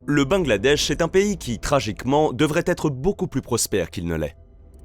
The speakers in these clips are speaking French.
Le Bangladesh est un pays qui, tragiquement, devrait être beaucoup plus prospère qu'il ne l'est.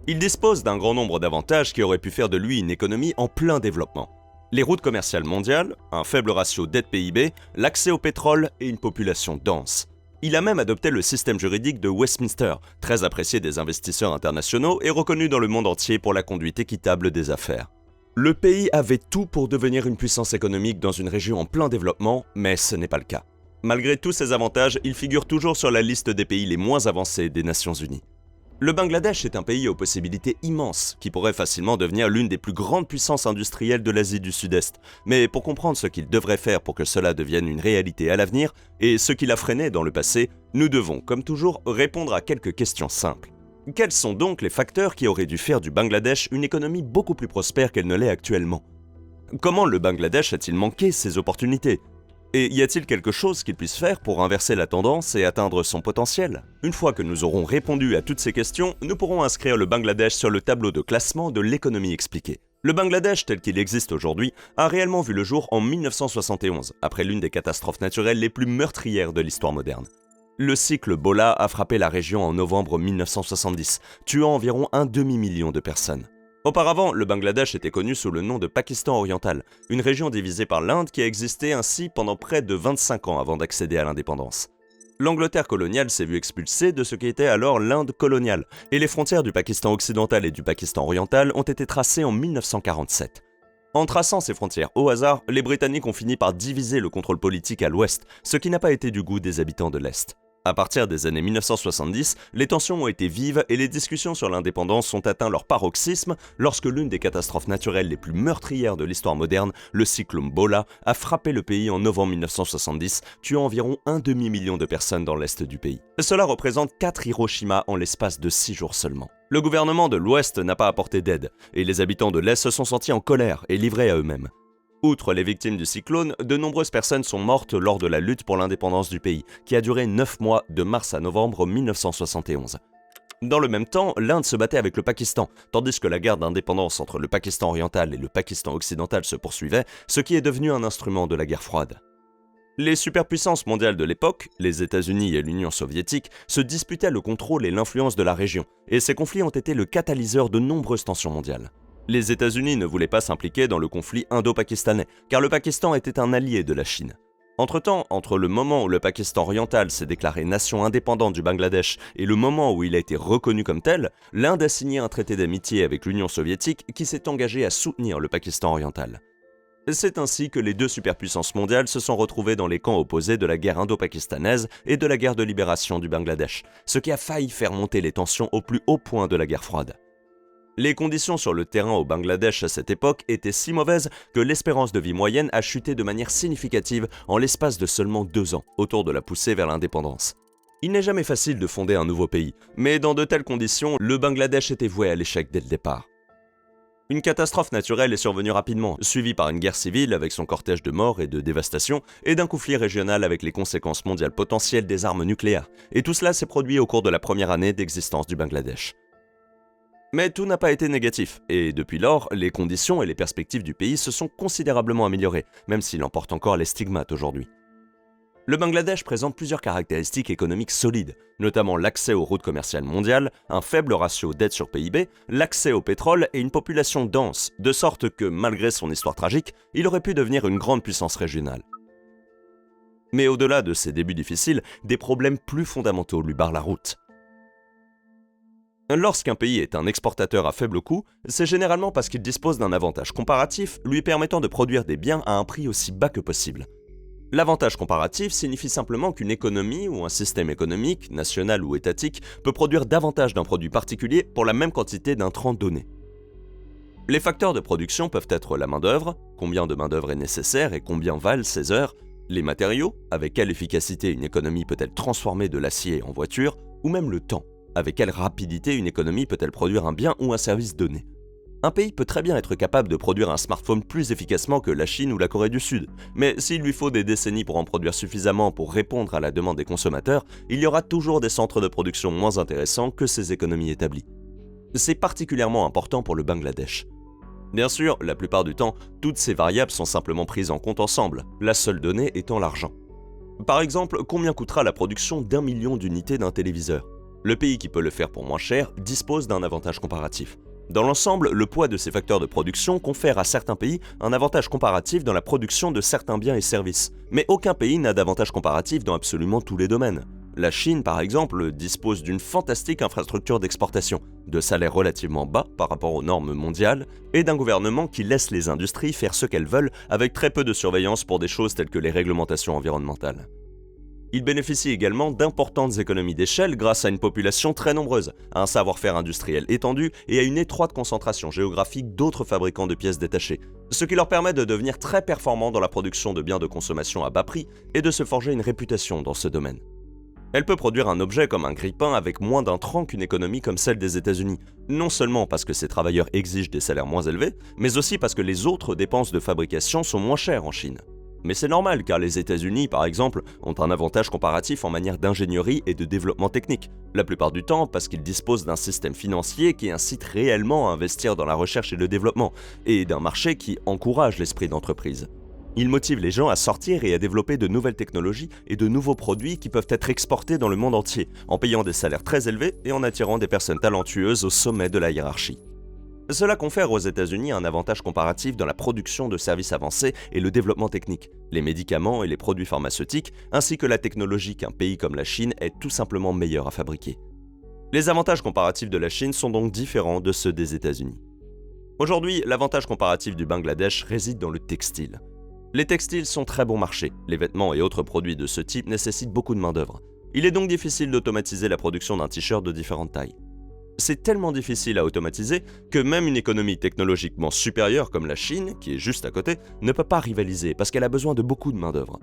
Il dispose d'un grand nombre d'avantages qui auraient pu faire de lui une économie en plein développement. Les routes commerciales mondiales, un faible ratio dette-PIB, l'accès au pétrole et une population dense. Il a même adopté le système juridique de Westminster, très apprécié des investisseurs internationaux et reconnu dans le monde entier pour la conduite équitable des affaires. Le pays avait tout pour devenir une puissance économique dans une région en plein développement, mais ce n'est pas le cas. Malgré tous ces avantages, il figure toujours sur la liste des pays les moins avancés des Nations Unies. Le Bangladesh est un pays aux possibilités immenses, qui pourrait facilement devenir l'une des plus grandes puissances industrielles de l'Asie du Sud-Est. Mais pour comprendre ce qu'il devrait faire pour que cela devienne une réalité à l'avenir, et ce qui l'a freiné dans le passé, nous devons, comme toujours, répondre à quelques questions simples. Quels sont donc les facteurs qui auraient dû faire du Bangladesh une économie beaucoup plus prospère qu'elle ne l'est actuellement? Comment le Bangladesh a-t-il manqué ces opportunités? Et y a-t-il quelque chose qu'il puisse faire pour inverser la tendance et atteindre son potentiel? Une fois que nous aurons répondu à toutes ces questions, nous pourrons inscrire le Bangladesh sur le tableau de classement de l'économie expliquée. Le Bangladesh tel qu'il existe aujourd'hui a réellement vu le jour en 1971, après l'une des catastrophes naturelles les plus meurtrières de l'histoire moderne. Le cycle Bola a frappé la région en novembre 1970, tuant environ un demi-million de personnes. Auparavant, le Bangladesh était connu sous le nom de Pakistan oriental, une région divisée par l'Inde qui a existé ainsi pendant près de 25 ans avant d'accéder à l'indépendance. L'Angleterre coloniale s'est vue expulsée de ce qui était alors l'Inde coloniale, et les frontières du Pakistan occidental et du Pakistan oriental ont été tracées en 1947. En traçant ces frontières au hasard, les Britanniques ont fini par diviser le contrôle politique à l'ouest, ce qui n'a pas été du goût des habitants de l'Est. À partir des années 1970, les tensions ont été vives et les discussions sur l'indépendance ont atteint leur paroxysme lorsque l'une des catastrophes naturelles les plus meurtrières de l'histoire moderne, le cyclone Bola, a frappé le pays en novembre 1970, tuant environ un demi-million de personnes dans l'est du pays. Cela représente 4 Hiroshima en l'espace de 6 jours seulement. Le gouvernement de l'Ouest n'a pas apporté d'aide, et les habitants de l'Est se sont sentis en colère et livrés à eux-mêmes. Outre les victimes du cyclone, de nombreuses personnes sont mortes lors de la lutte pour l'indépendance du pays, qui a duré 9 mois de mars à novembre 1971. Dans le même temps, l'Inde se battait avec le Pakistan, tandis que la guerre d'indépendance entre le Pakistan oriental et le Pakistan occidental se poursuivait, ce qui est devenu un instrument de la guerre froide. Les superpuissances mondiales de l'époque, les États-Unis et l'Union soviétique, se disputaient le contrôle et l'influence de la région, et ces conflits ont été le catalyseur de nombreuses tensions mondiales. Les États-Unis ne voulaient pas s'impliquer dans le conflit indo-pakistanais, car le Pakistan était un allié de la Chine. Entre-temps, entre le moment où le Pakistan oriental s'est déclaré nation indépendante du Bangladesh et le moment où il a été reconnu comme tel, l'Inde a signé un traité d'amitié avec l'Union soviétique qui s'est engagé à soutenir le Pakistan oriental. C'est ainsi que les deux superpuissances mondiales se sont retrouvées dans les camps opposés de la guerre indo-pakistanaise et de la guerre de libération du Bangladesh, ce qui a failli faire monter les tensions au plus haut point de la guerre froide. Les conditions sur le terrain au Bangladesh à cette époque étaient si mauvaises que l'espérance de vie moyenne a chuté de manière significative en l'espace de seulement 2 ans, autour de la poussée vers l'indépendance. Il n'est jamais facile de fonder un nouveau pays, mais dans de telles conditions, le Bangladesh était voué à l'échec dès le départ. Une catastrophe naturelle est survenue rapidement, suivie par une guerre civile avec son cortège de morts et de dévastation, et d'un conflit régional avec les conséquences mondiales potentielles des armes nucléaires, et tout cela s'est produit au cours de la première année d'existence du Bangladesh. Mais tout n'a pas été négatif, et depuis lors, les conditions et les perspectives du pays se sont considérablement améliorées, même s'il en porte encore les stigmates aujourd'hui. Le Bangladesh présente plusieurs caractéristiques économiques solides, notamment l'accès aux routes commerciales mondiales, un faible ratio dette sur PIB, l'accès au pétrole et une population dense, de sorte que, malgré son histoire tragique, il aurait pu devenir une grande puissance régionale. Mais au-delà de ces débuts difficiles, des problèmes plus fondamentaux lui barrent la route. Lorsqu'un pays est un exportateur à faible coût, c'est généralement parce qu'il dispose d'un avantage comparatif lui permettant de produire des biens à un prix aussi bas que possible. L'avantage comparatif signifie simplement qu'une économie ou un système économique, national ou étatique, peut produire davantage d'un produit particulier pour la même quantité d'intrants donnés. Les facteurs de production peuvent être la main-d'œuvre, combien de main-d'œuvre est nécessaire et combien valent ces heures, les matériaux, avec quelle efficacité une économie peut-elle transformer de l'acier en voiture, ou même le temps. Avec quelle rapidité une économie peut-elle produire un bien ou un service donné? Un pays peut très bien être capable de produire un smartphone plus efficacement que la Chine ou la Corée du Sud, mais s'il lui faut des décennies pour en produire suffisamment pour répondre à la demande des consommateurs, il y aura toujours des centres de production moins intéressants que ces économies établies. C'est particulièrement important pour le Bangladesh. Bien sûr, la plupart du temps, toutes ces variables sont simplement prises en compte ensemble, la seule donnée étant l'argent. Par exemple, combien coûtera la production d'1 million d'unités d'un téléviseur? Le pays qui peut le faire pour moins cher dispose d'un avantage comparatif. Dans l'ensemble, le poids de ces facteurs de production confère à certains pays un avantage comparatif dans la production de certains biens et services. Mais aucun pays n'a d'avantage comparatif dans absolument tous les domaines. La Chine, par exemple, dispose d'une fantastique infrastructure d'exportation, de salaires relativement bas par rapport aux normes mondiales, et d'un gouvernement qui laisse les industries faire ce qu'elles veulent avec très peu de surveillance pour des choses telles que les réglementations environnementales. Il bénéficie également d'importantes économies d'échelle grâce à une population très nombreuse, à un savoir-faire industriel étendu et à une étroite concentration géographique d'autres fabricants de pièces détachées, ce qui leur permet de devenir très performants dans la production de biens de consommation à bas prix et de se forger une réputation dans ce domaine. Elle peut produire un objet comme un grille-pain avec moins d'intrants qu'une économie comme celle des États-Unis, non seulement parce que ses travailleurs exigent des salaires moins élevés, mais aussi parce que les autres dépenses de fabrication sont moins chères en Chine. Mais c'est normal car les États-Unis, par exemple, ont un avantage comparatif en matière d'ingénierie et de développement technique, la plupart du temps parce qu'ils disposent d'un système financier qui incite réellement à investir dans la recherche et le développement, et d'un marché qui encourage l'esprit d'entreprise. Il motive les gens à sortir et à développer de nouvelles technologies et de nouveaux produits qui peuvent être exportés dans le monde entier, en payant des salaires très élevés et en attirant des personnes talentueuses au sommet de la hiérarchie. Cela confère aux États-Unis un avantage comparatif dans la production de services avancés et le développement technique, les médicaments et les produits pharmaceutiques, ainsi que la technologie qu'un pays comme la Chine est tout simplement meilleur à fabriquer. Les avantages comparatifs de la Chine sont donc différents de ceux des États-Unis. Aujourd'hui, l'avantage comparatif du Bangladesh réside dans le textile. Les textiles sont très bon marché, les vêtements et autres produits de ce type nécessitent beaucoup de main-d'œuvre. Il est donc difficile d'automatiser la production d'un t-shirt de différentes tailles. C'est tellement difficile à automatiser que même une économie technologiquement supérieure comme la Chine, qui est juste à côté, ne peut pas rivaliser parce qu'elle a besoin de beaucoup de main-d'œuvre.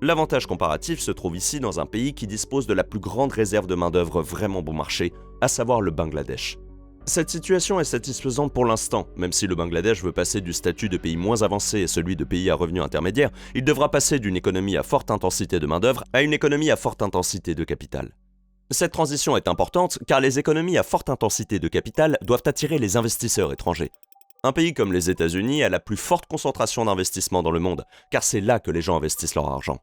L'avantage comparatif se trouve ici dans un pays qui dispose de la plus grande réserve de main-d'œuvre vraiment bon marché, à savoir le Bangladesh. Cette situation est satisfaisante pour l'instant, même si le Bangladesh veut passer du statut de pays moins avancé à celui de pays à revenus intermédiaires, il devra passer d'une économie à forte intensité de main-d'œuvre à une économie à forte intensité de capital. Cette transition est importante car les économies à forte intensité de capital doivent attirer les investisseurs étrangers. Un pays comme les États-Unis a la plus forte concentration d'investissements dans le monde, car c'est là que les gens investissent leur argent.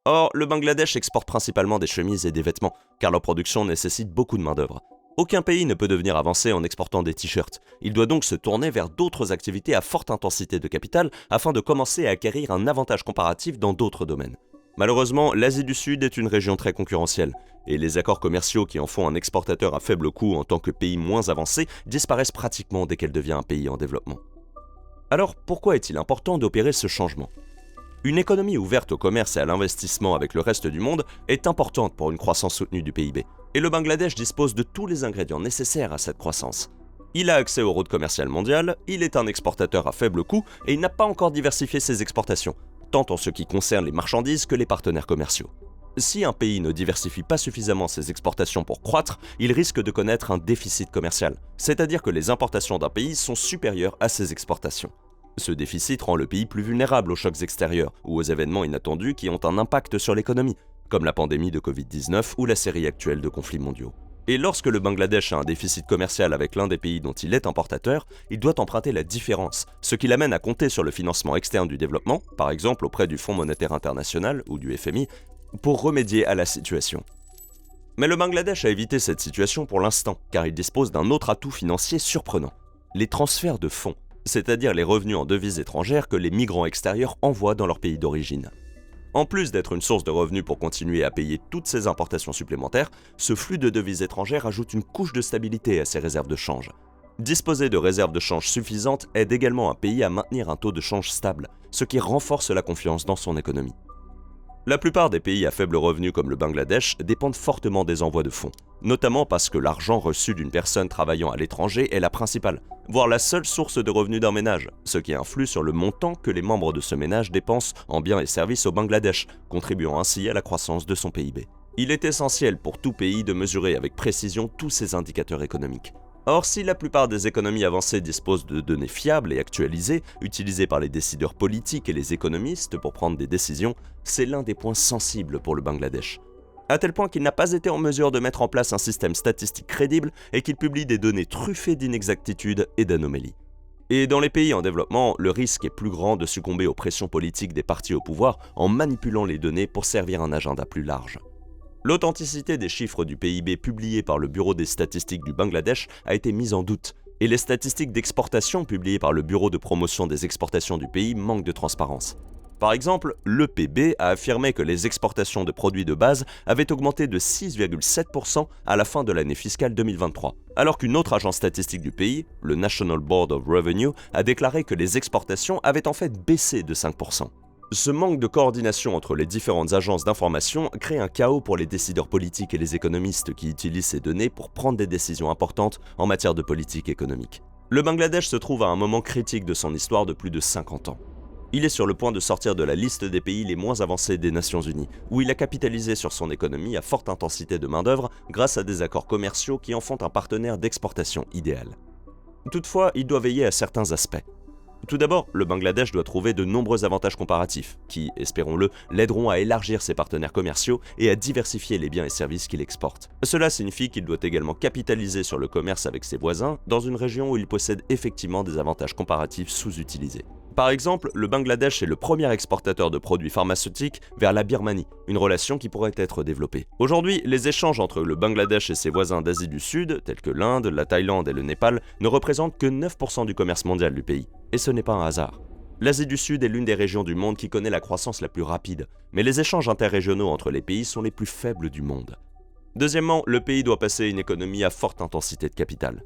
Or, le Bangladesh exporte principalement des chemises et des vêtements, car leur production nécessite beaucoup de main-d'œuvre. Aucun pays ne peut devenir avancé en exportant des t-shirts. Il doit donc se tourner vers d'autres activités à forte intensité de capital afin de commencer à acquérir un avantage comparatif dans d'autres domaines. Malheureusement, l'Asie du Sud est une région très concurrentielle, et les accords commerciaux qui en font un exportateur à faible coût en tant que pays moins avancé disparaissent pratiquement dès qu'elle devient un pays en développement. Alors, pourquoi est-il important d'opérer ce changement ? Une économie ouverte au commerce et à l'investissement avec le reste du monde est importante pour une croissance soutenue du PIB, et le Bangladesh dispose de tous les ingrédients nécessaires à cette croissance. Il a accès aux routes commerciales mondiales, il est un exportateur à faible coût et il n'a pas encore diversifié ses exportations, tant en ce qui concerne les marchandises que les partenaires commerciaux. Si un pays ne diversifie pas suffisamment ses exportations pour croître, il risque de connaître un déficit commercial, c'est-à-dire que les importations d'un pays sont supérieures à ses exportations. Ce déficit rend le pays plus vulnérable aux chocs extérieurs ou aux événements inattendus qui ont un impact sur l'économie, comme la pandémie de Covid-19 ou la série actuelle de conflits mondiaux. Et lorsque le Bangladesh a un déficit commercial avec l'un des pays dont il est importateur, il doit emprunter la différence, ce qui l'amène à compter sur le financement externe du développement, par exemple auprès du Fonds monétaire international ou du FMI, pour remédier à la situation. Mais le Bangladesh a évité cette situation pour l'instant, car il dispose d'un autre atout financier surprenant, les transferts de fonds, c'est-à-dire les revenus en devises étrangères que les migrants extérieurs envoient dans leur pays d'origine. En plus d'être une source de revenus pour continuer à payer toutes ces importations supplémentaires, ce flux de devises étrangères ajoute une couche de stabilité à ses réserves de change. Disposer de réserves de change suffisantes aide également un pays à maintenir un taux de change stable, ce qui renforce la confiance dans son économie. La plupart des pays à faible revenu comme le Bangladesh dépendent fortement des envois de fonds, notamment parce que l'argent reçu d'une personne travaillant à l'étranger est la principale, voire la seule source de revenus d'un ménage, ce qui influe sur le montant que les membres de ce ménage dépensent en biens et services au Bangladesh, contribuant ainsi à la croissance de son PIB. Il est essentiel pour tout pays de mesurer avec précision tous ces indicateurs économiques. Or, si la plupart des économies avancées disposent de données fiables et actualisées, utilisées par les décideurs politiques et les économistes pour prendre des décisions, c'est l'un des points sensibles pour le Bangladesh. À tel point qu'il n'a pas été en mesure de mettre en place un système statistique crédible et qu'il publie des données truffées d'inexactitudes et d'anomalies. Et dans les pays en développement, le risque est plus grand de succomber aux pressions politiques des partis au pouvoir en manipulant les données pour servir un agenda plus large. L'authenticité des chiffres du PIB publiés par le Bureau des statistiques du Bangladesh a été mise en doute, et les statistiques d'exportation publiées par le Bureau de promotion des exportations du pays manquent de transparence. Par exemple, l'EPB a affirmé que les exportations de produits de base avaient augmenté de 6,7% à la fin de l'année fiscale 2023, alors qu'une autre agence statistique du pays, le National Board of Revenue, a déclaré que les exportations avaient en fait baissé de 5%. Ce manque de coordination entre les différentes agences d'information crée un chaos pour les décideurs politiques et les économistes qui utilisent ces données pour prendre des décisions importantes en matière de politique économique. Le Bangladesh se trouve à un moment critique de son histoire de plus de 50 ans. Il est sur le point de sortir de la liste des pays les moins avancés des Nations Unies, où il a capitalisé sur son économie à forte intensité de main-d'œuvre grâce à des accords commerciaux qui en font un partenaire d'exportation idéal. Toutefois, il doit veiller à certains aspects. Tout d'abord, le Bangladesh doit trouver de nombreux avantages comparatifs qui, espérons-le, l'aideront à élargir ses partenaires commerciaux et à diversifier les biens et services qu'il exporte. Cela signifie qu'il doit également capitaliser sur le commerce avec ses voisins dans une région où il possède effectivement des avantages comparatifs sous-utilisés. Par exemple, le Bangladesh est le premier exportateur de produits pharmaceutiques vers la Birmanie, une relation qui pourrait être développée. Aujourd'hui, les échanges entre le Bangladesh et ses voisins d'Asie du Sud, tels que l'Inde, la Thaïlande et le Népal, ne représentent que 9% du commerce mondial du pays. Et ce n'est pas un hasard. L'Asie du Sud est l'une des régions du monde qui connaît la croissance la plus rapide, mais les échanges interrégionaux entre les pays sont les plus faibles du monde. Deuxièmement, le pays doit passer une économie à forte intensité de capital.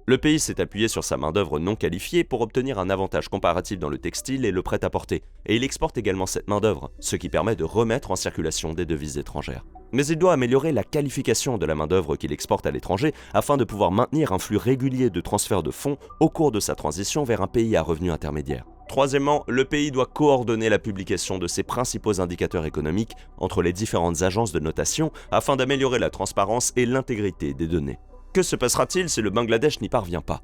Le pays s'est appuyé sur sa main-d'œuvre non qualifiée pour obtenir un avantage comparatif dans le textile et le prêt-à-porter, et il exporte également cette main-d'œuvre, ce qui permet de remettre en circulation des devises étrangères. Mais il doit améliorer la qualification de la main-d'œuvre qu'il exporte à l'étranger afin de pouvoir maintenir un flux régulier de transfert de fonds au cours de sa transition vers un pays à revenus intermédiaires. Troisièmement, le pays doit coordonner la publication de ses principaux indicateurs économiques entre les différentes agences de notation afin d'améliorer la transparence et l'intégrité des données. Que se passera-t-il si le Bangladesh n'y parvient pas?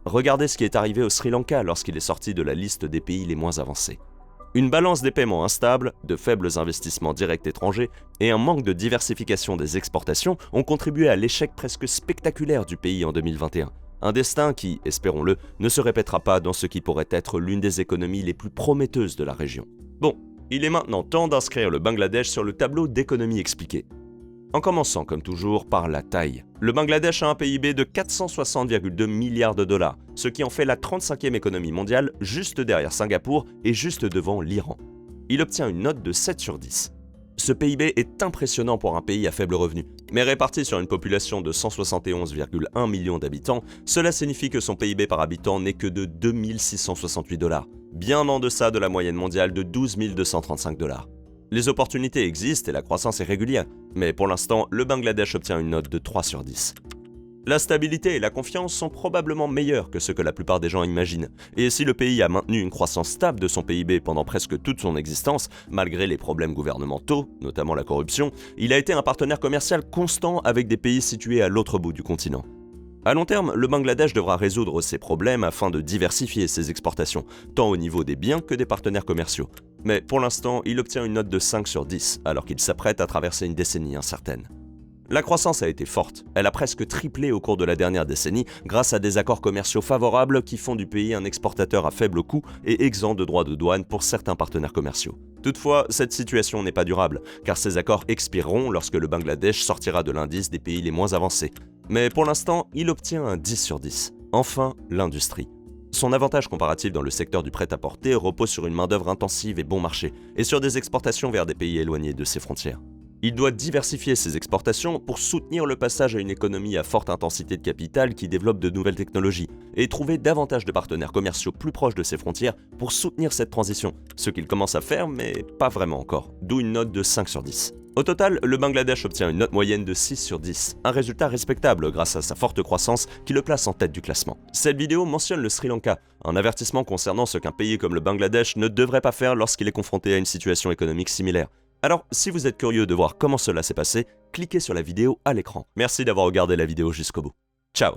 Regardez ce qui est arrivé au Sri Lanka lorsqu'il est sorti de la liste des pays les moins avancés. Une balance des paiements instable, de faibles investissements directs étrangers et un manque de diversification des exportations ont contribué à l'échec presque spectaculaire du pays en 2021. Un destin qui, espérons-le, ne se répétera pas dans ce qui pourrait être l'une des économies les plus prometteuses de la région. Bon, il est maintenant temps d'inscrire le Bangladesh sur le tableau d'économie expliquée. En commençant, comme toujours, par la taille. Le Bangladesh a un PIB de 460,2 milliards de dollars, ce qui en fait la 35e économie mondiale, juste derrière Singapour et juste devant l'Iran. Il obtient une note de 7 sur 10. Ce PIB est impressionnant pour un pays à faible revenu, mais réparti sur une population de 171,1 millions d'habitants, cela signifie que son PIB par habitant n'est que de 2668 dollars, bien en deçà de la moyenne mondiale de 12 235 dollars. Les opportunités existent et la croissance est régulière, mais pour l'instant, le Bangladesh obtient une note de 3 sur 10. La stabilité et la confiance sont probablement meilleures que ce que la plupart des gens imaginent, et si le pays a maintenu une croissance stable de son PIB pendant presque toute son existence, malgré les problèmes gouvernementaux, notamment la corruption, il a été un partenaire commercial constant avec des pays situés à l'autre bout du continent. À long terme, le Bangladesh devra résoudre ces problèmes afin de diversifier ses exportations, tant au niveau des biens que des partenaires commerciaux. Mais pour l'instant, il obtient une note de 5 sur 10, alors qu'il s'apprête à traverser une décennie incertaine. La croissance a été forte, elle a presque triplé au cours de la dernière décennie grâce à des accords commerciaux favorables qui font du pays un exportateur à faible coût et exempt de droits de douane pour certains partenaires commerciaux. Toutefois, cette situation n'est pas durable, car ces accords expireront lorsque le Bangladesh sortira de l'indice des pays les moins avancés. Mais pour l'instant, il obtient un 10 sur 10. Enfin, l'industrie. Son avantage comparatif dans le secteur du prêt-à-porter repose sur une main-d'œuvre intensive et bon marché, et sur des exportations vers des pays éloignés de ses frontières. Il doit diversifier ses exportations pour soutenir le passage à une économie à forte intensité de capital qui développe de nouvelles technologies, et trouver davantage de partenaires commerciaux plus proches de ses frontières pour soutenir cette transition, ce qu'il commence à faire mais pas vraiment encore, d'où une note de 5 sur 10. Au total, le Bangladesh obtient une note moyenne de 6 sur 10, un résultat respectable grâce à sa forte croissance qui le place en tête du classement. Cette vidéo mentionne le Sri Lanka, un avertissement concernant ce qu'un pays comme le Bangladesh ne devrait pas faire lorsqu'il est confronté à une situation économique similaire. Alors, si vous êtes curieux de voir comment cela s'est passé, cliquez sur la vidéo à l'écran. Merci d'avoir regardé la vidéo jusqu'au bout. Ciao!